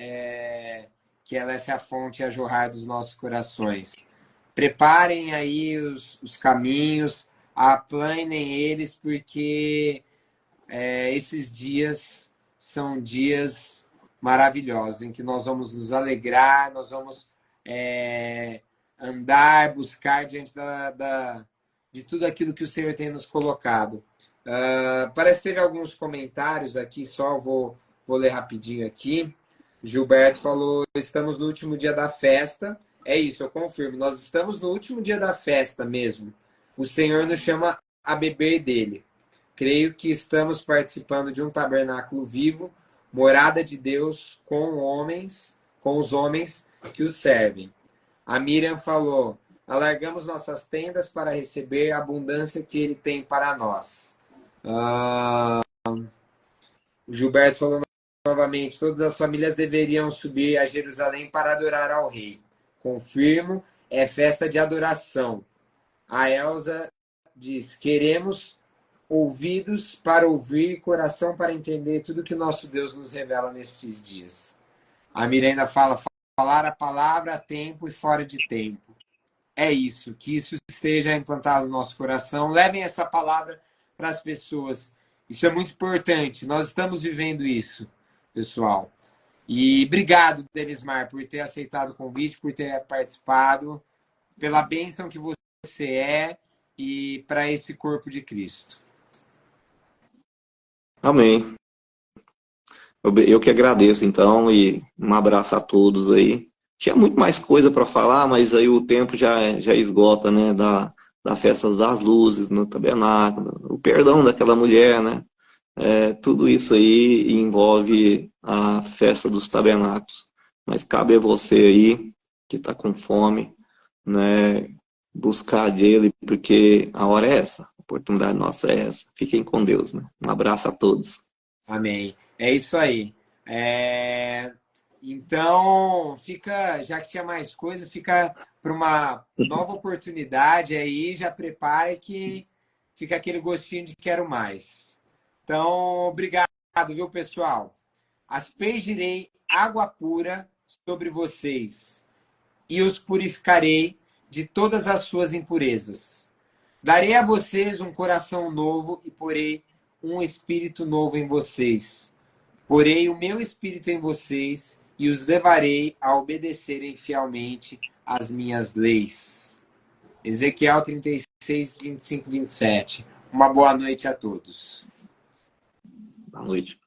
que ela é a fonte a jorrar dos nossos corações. Preparem aí os caminhos, aplanem eles, porque esses dias são dias maravilhosos, em que nós vamos nos alegrar, nós vamos andar, buscar diante de tudo aquilo que o Senhor tem nos colocado. Parece que teve alguns comentários aqui, só vou ler rapidinho aqui. Gilberto falou, estamos no último dia da festa. É isso, eu confirmo, nós estamos no último dia da festa mesmo. O Senhor nos chama a beber dele. Creio que estamos participando de um tabernáculo vivo, morada de Deus com os homens que o servem. A Miriam falou, alargamos nossas tendas para receber a abundância que ele tem para nós. O Gilberto falou novamente, todas as famílias deveriam subir a Jerusalém para adorar ao rei. Confirmo, é festa de adoração. A Elza diz, queremos ouvidos para ouvir e coração para entender tudo que nosso Deus nos revela nesses dias. A Miranda fala, falar a palavra a tempo e fora de tempo. É isso, que isso esteja implantado no nosso coração. Levem essa palavra para as pessoas. Isso é muito importante. Nós estamos vivendo isso, pessoal. E obrigado, Denismar, por ter aceitado o convite, por ter participado, pela bênção que você é e para esse corpo de Cristo. Amém. Eu que agradeço, então, e um abraço a todos aí. Tinha muito mais coisa para falar, mas aí o tempo já esgota, né? Da festa das luzes no tabernáculo, o perdão daquela mulher, né? Tudo isso aí envolve a festa dos tabernáculos. Mas cabe a você aí, que está com fome, né? Buscar dele, porque a hora é essa, a oportunidade nossa é essa. Fiquem com Deus, né? Um abraço a todos. Amém. É isso aí. Então, já que tinha mais coisa, fica para uma nova oportunidade aí, já prepare que fica aquele gostinho de quero mais. Então, obrigado, viu, pessoal? Aspergirei água pura sobre vocês e os purificarei de todas as suas impurezas. Darei a vocês um coração novo e porei um espírito novo em vocês. Porei o meu espírito em vocês e os levarei a obedecerem fielmente às minhas leis. Ezequiel 36, 25, 27. Uma boa noite a todos. Boa noite.